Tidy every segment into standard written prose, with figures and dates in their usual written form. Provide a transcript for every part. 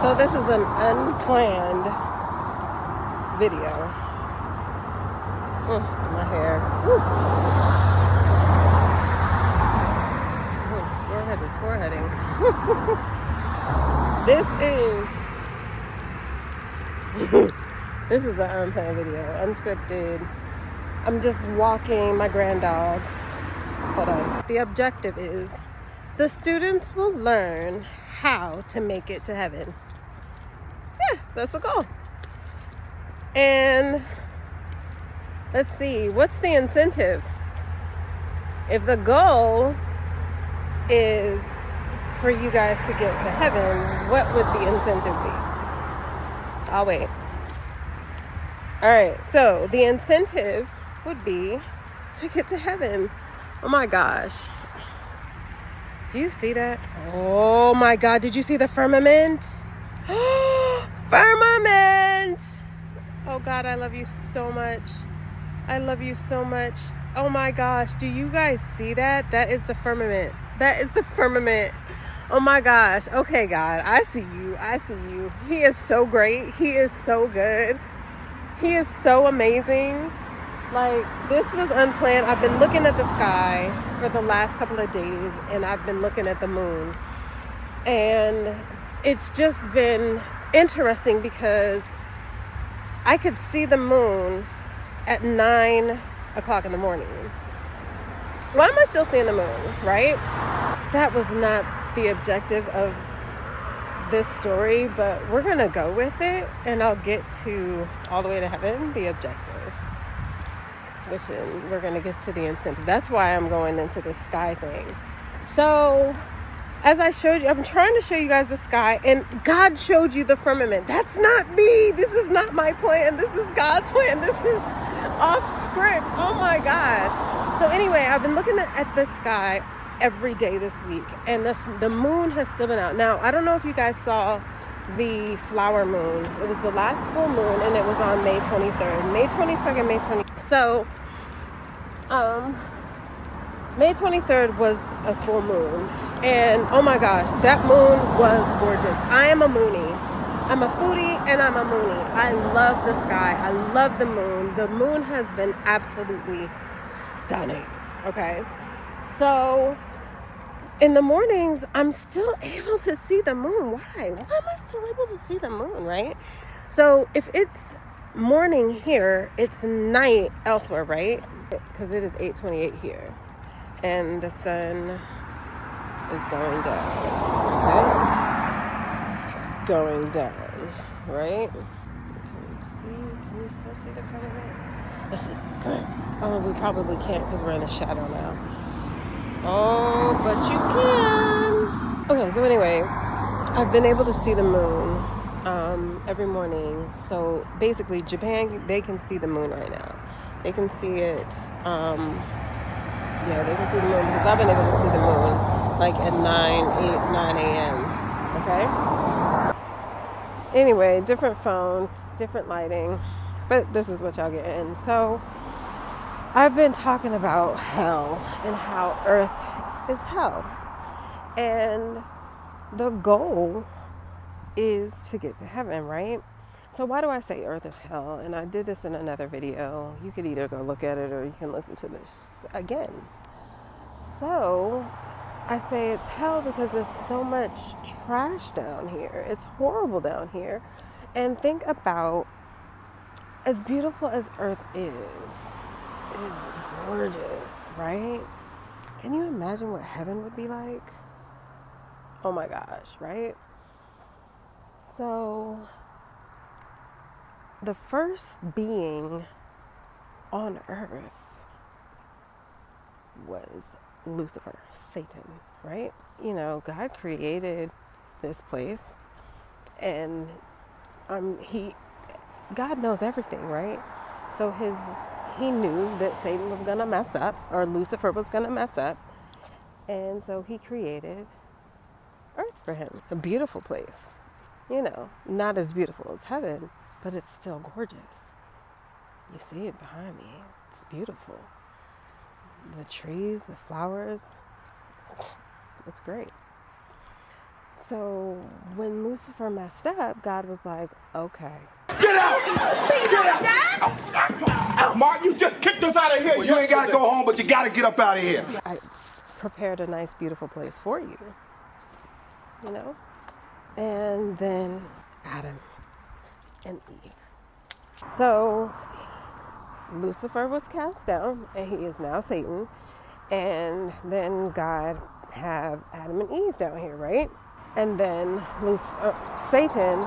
So this is an unplanned video. My hair. Forehead is foreheading. This is an unplanned video, unscripted. I'm just walking my grand dog. Hold on. The objective is the students will learn how to make it to heaven. Yeah, that's the goal. And let's see, what's the incentive? If the goal is for you guys to get to heaven, what would the incentive be? I'll wait. All right, so the incentive would be to get to heaven. Oh my gosh. Do you see that? Oh my God, did you see the firmament? Firmament! Oh God, I love you so much. I love you so much. Oh my gosh, do you guys see that? That is the firmament. That is the firmament. Oh my gosh. Okay, God, I see you. I see you. He is so great. He is so good. He is so amazing. Like, this was unplanned. I've been looking at the sky for the last couple of days, and I've been looking at the moon. And it's just been interesting because I could see the moon at 9 o'clock in the morning. Why am I still seeing the moon, right? That was not the objective of this story, but we're gonna go with it, and I'll get to all the way to heaven, the objective, which then we're gonna get to the incentive. That's why I'm going into the sky thing. So as I showed you, I'm trying to show you guys the sky, and God showed you the firmament. That's not me. This is not my plan. This is God's plan. This is off script. Oh my God. So anyway, I've been looking at the sky every day this week, and the moon has still been out. Now, I don't know if you guys saw the flower moon. It was the last full moon, and it was on May 23rd, May 22nd, May 20th. So, May 23rd was a full moon, and oh my gosh, that moon was gorgeous. I am a moonie. I'm a foodie, and I'm a moonie. I love the sky. I love the moon. The moon has been absolutely stunning. Okay, so in the mornings, I'm still able to see the moon. Why am I still able to see the moon, right? So if it's morning here, it's night elsewhere, right? Because it is 8:28 here, and the sun is going down, okay? Going down, right? Can you still see the firmament? Let's see, come on. Oh, we probably can't because we're in the shadow now. Oh, but you can. Okay, so anyway, I've been able to see the moon every morning. So basically, Japan, they can see the moon right now. They can see it. Yeah, they can see the moon because I've been able to see the moon like at 9 a.m. Okay? Anyway, different phone, different lighting, but this is what y'all getting. So I've been talking about hell and how Earth is hell. And the goal is to get to heaven, right? So why do I say Earth is hell? And I did this in another video. You could either go look at it or you can listen to this again. So I say it's hell because there's so much trash down here. It's horrible down here. And think about, as beautiful as Earth is, it is gorgeous, right? Can you imagine what heaven would be like? Oh my gosh, right? So, the first being on earth was Lucifer, Satan, right? You know, God created this place, and God knows everything, right? So he knew that Satan was going to mess up, or Lucifer was going to mess up. And so he created Earth for him. A beautiful place. You know, not as beautiful as heaven, but it's still gorgeous. You see it behind me. It's beautiful. The trees, the flowers. It's great. So when Lucifer messed up, God was like, okay. Get out! Get out! Mark, you just kicked us out of here. Well, you ain't got to go home, but you got to get up out of here. I prepared a nice, beautiful place for you, you know? And then Adam and Eve. So Lucifer was cast down, and he is now Satan. And then God have Adam and Eve down here, right? And then Satan,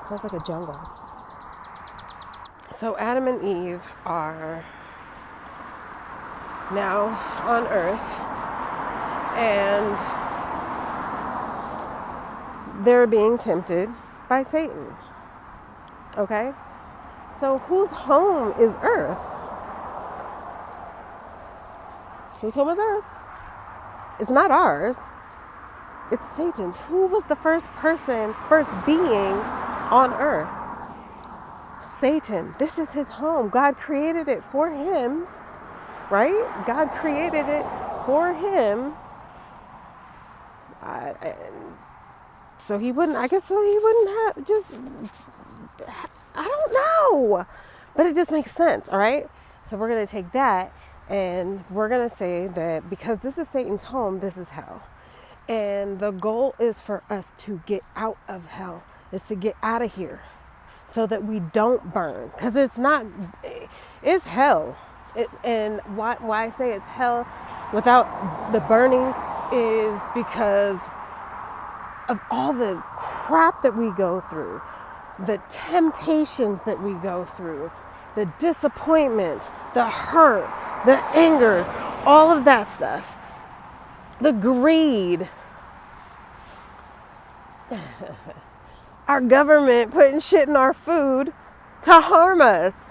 sounds like a jungle. So Adam and Eve are now on earth, and they're being tempted by Satan. Okay? So whose home is earth? Whose home is earth? It's not ours. It's Satan's. Who was the first being on earth? Satan. This is his home. God created it for him, right? God created it for him. So he wouldn't have just, I don't know. But it just makes sense, all right? So we're going to take that and we're going to say that because this is Satan's home, this is hell. And the goal is for us to get out of hell, is to get out of here so that we don't burn. Because it's hell. And why I say it's hell without the burning is because of all the crap that we go through, the temptations that we go through, the disappointments, the hurt, the anger, all of that stuff, the greed, our government putting shit in our food to harm us,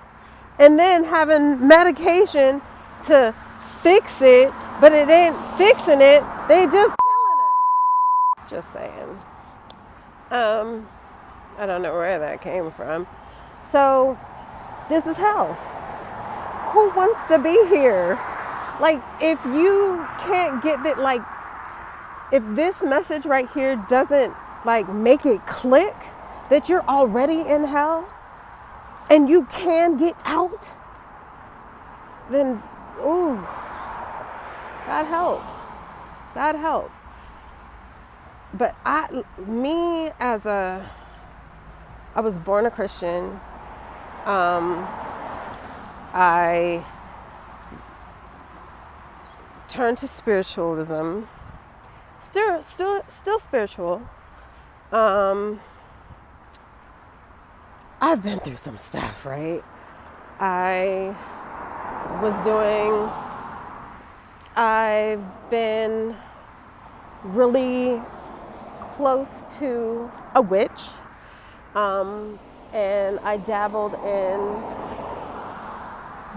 and then having medication to fix it, but it ain't fixing it, they just killing us. Just saying. I don't know where that came from. So, this is hell. Who wants to be here? Like, if you can't get that, like, if this message right here doesn't, like, make it click that you're already in hell and you can get out, then, ooh, God help. God help. But I was born a Christian. I turned to spiritualism. Still spiritual. I've been through some stuff, right? I've been really close to a witch. And I dabbled in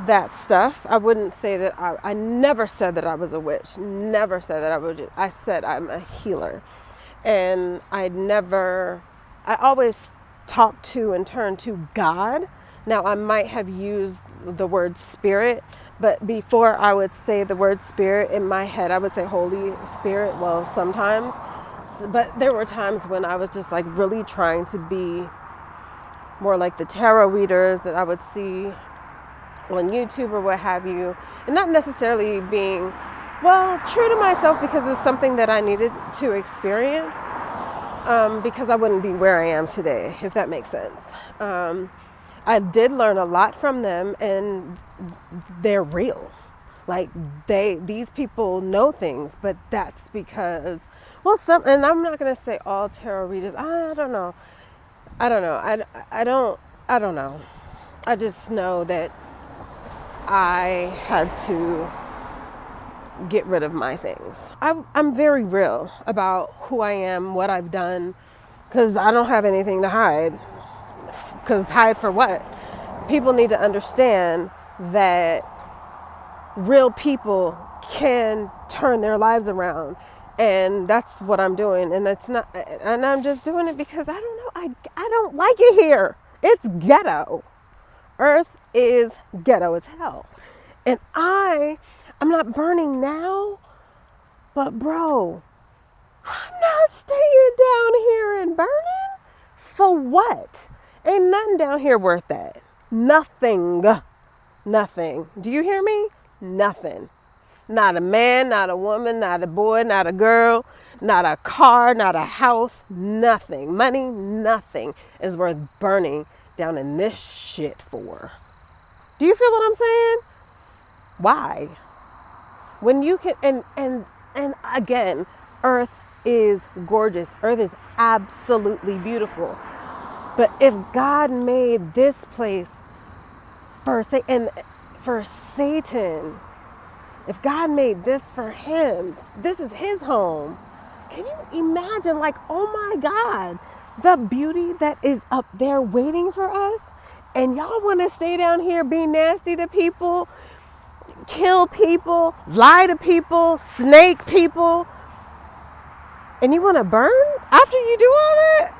that stuff. I wouldn't say that I never said that I was a witch. Never said that I said I'm a healer. And I always talked to and turned to God. Now I might have used the word spirit, but before I would say the word spirit, in my head I would say Holy Spirit. Well, sometimes, but there were times when I was just like really trying to be more like the tarot readers that I would see on YouTube or what have you, and not necessarily being, well, true to myself because it's something that I needed to experience, because I wouldn't be where I am today, if that makes sense. I did learn a lot from them, and they're real. Like these people know things, but that's because, well, and I'm not going to say all tarot readers. I don't know. I don't know. I just know that I had to get rid of my things. I'm very real about who I am, what I've done, because I don't have anything to hide. Because hide for what? People need to understand that real people can turn their lives around. And that's what I'm doing. And I'm just doing it because I don't know. I don't like it here. It's ghetto. Earth is ghetto. It's hell. And I'm not burning now, but bro, I'm burning? For what? Ain't nothing down here worth that. Nothing. Nothing. Do you hear me? Nothing. Not a man, not a woman, not a boy, not a girl, not a car, not a house, nothing. Money, nothing is worth burning down in this shit for. Do you feel what I'm saying? Why? When you can, and again, Earth is gorgeous. Earth is absolutely beautiful. But if God made this place for Satan, if God made this for him, this is his home. Can you imagine, like, oh my God, the beauty that is up there waiting for us? And y'all want to stay down here, be nasty to people, kill people, lie to people, snake people, and you want to burn after you do all that?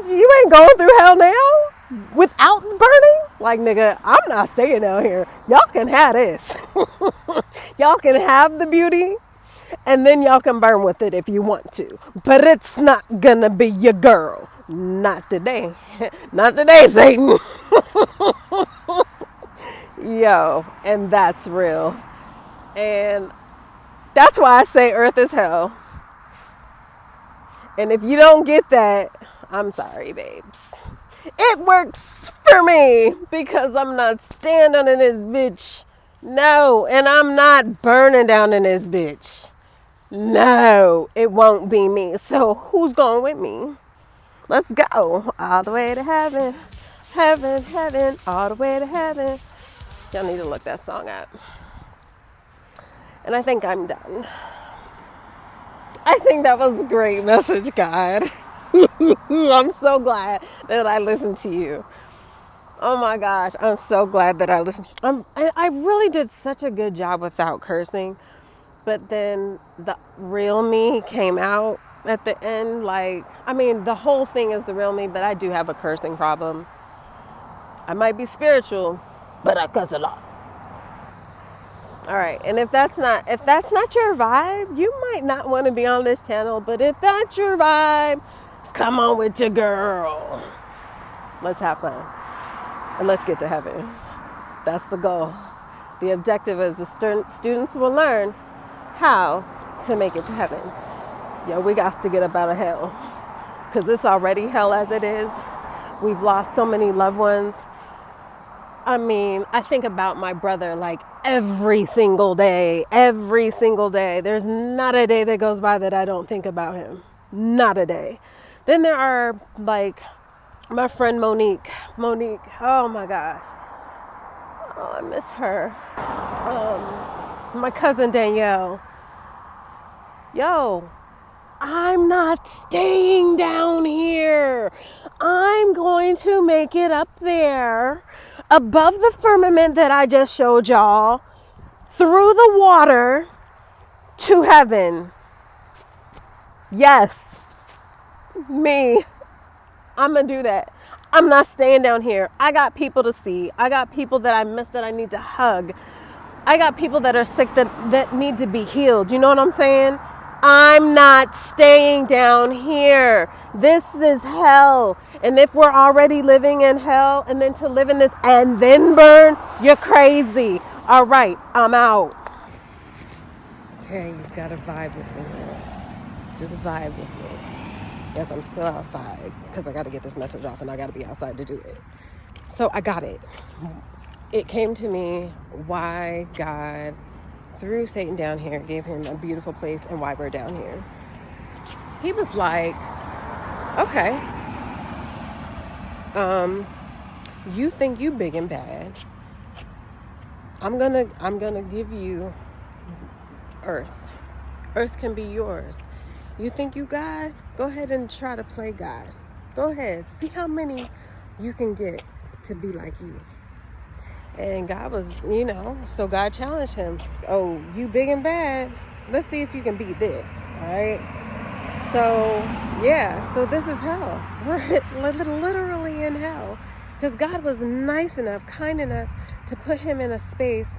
You ain't going through hell now without burning? Like, nigga, I'm not staying down here. Y'all can have this. Y'all can have the beauty, and then y'all can burn with it if you want to. But it's not gonna be your girl. Not today. Not today, Satan. Yo, and that's real. And that's why I say Earth is hell. And if you don't get that, I'm sorry, babes. It works for me because I'm not standing in this bitch. No, and I'm not burning down in this bitch. No, it won't be me. So who's going with me? Let's go all the way to heaven. Heaven, heaven, all the way to heaven. Y'all need to look that song up. And I think I'm done. I think that was a great message, God. I'm so glad that I listened to you. Oh my gosh, I'm so glad that I listened. I really did such a good job without cursing, but then the real me came out at the end. Like, I mean, the whole thing is the real me, but I do have a cursing problem. I might be spiritual, but I cuss a lot. All right, and if that's not your vibe, you might not want to be on this channel, but if that's your vibe, come on with your girl. Let's have fun. And let's get to heaven. That's the goal. The objective is the students will learn how to make it to heaven. Yo, we got to get up out of hell. Because it's already hell as it is. We've lost so many loved ones. I mean, I think about my brother like every single day. Every single day. There's not a day that goes by that I don't think about him. Not a day. Then there are like my friend Monique, oh my gosh. Oh, I miss her. My cousin Danielle. Yo, I'm not staying down here. I'm going to make it up there above the firmament that I just showed y'all, through the water to heaven. Yes, me. I'm going to do that. I'm not staying down here. I got people to see. I got people that I miss that I need to hug. I got people that are sick that need to be healed. You know what I'm saying? I'm not staying down here. This is hell. And if we're already living in hell and then to live in this and then burn, you're crazy. All right, I'm out. Okay, you've got to vibe with me here. Just vibe with me. Yes, I'm still outside because I got to get this message off and I got to be outside to do it. So I got it. It came to me why God threw Satan down here, gave him a beautiful place, and why we're down here. He was like, okay, you think you big and bad. I'm gonna give you earth. Earth can be yours. You think you God? Go ahead and try to play God. Go ahead. See how many you can get to be like you. And God was, so God challenged him. Oh, you big and bad. Let's see if you can beat this. All right. So, yeah. So this is hell. We're literally in hell. Because God was nice enough, kind enough to put him in a space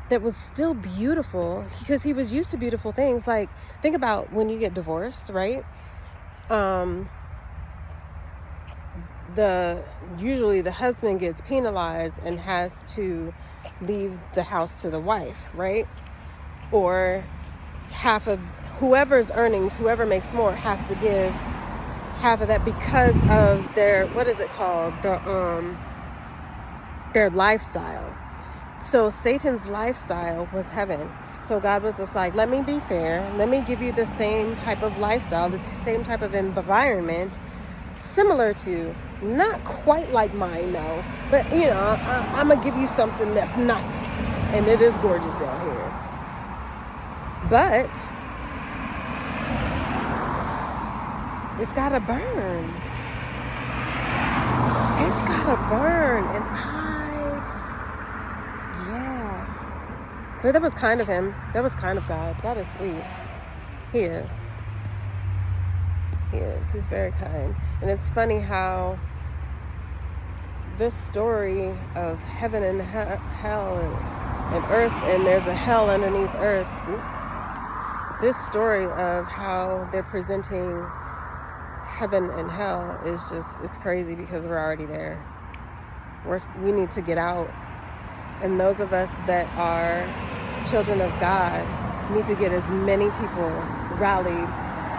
that was still beautiful, because he was used to beautiful things. Like, think about when you get divorced, right? usually the husband gets penalized and has to leave the house to the wife, right? Or half of whoever's earnings, whoever makes more, has to give half of that because of their, what is it called? Their lifestyle. So Satan's lifestyle was heaven. So God was just like, let me be fair. Let me give you the same type of lifestyle, the same type of environment, similar to, not quite like mine though, but I'm going to give you something that's nice. And it is gorgeous down here. But it's got to burn. It's got to burn. And but that was kind of him. That was kind of God. God is sweet. He is. He is. He's very kind. And it's funny how this story of heaven and hell and earth, and there's a hell underneath earth. This story of how they're presenting heaven and hell is just, it's crazy because we're already there. We need to get out. And those of us that are children of God need to get as many people rallied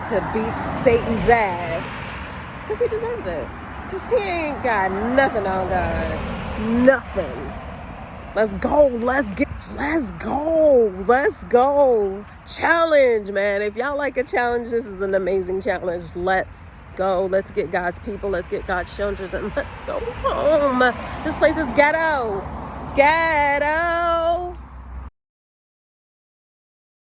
to beat Satan's ass, because he deserves it. Because he ain't got nothing on God. Nothing. Let's go. Let's go. Challenge, man. If y'all like a challenge, this is an amazing challenge. Let's go. Let's get God's people. Let's get God's children, and let's go home. This place is ghetto. Ghetto.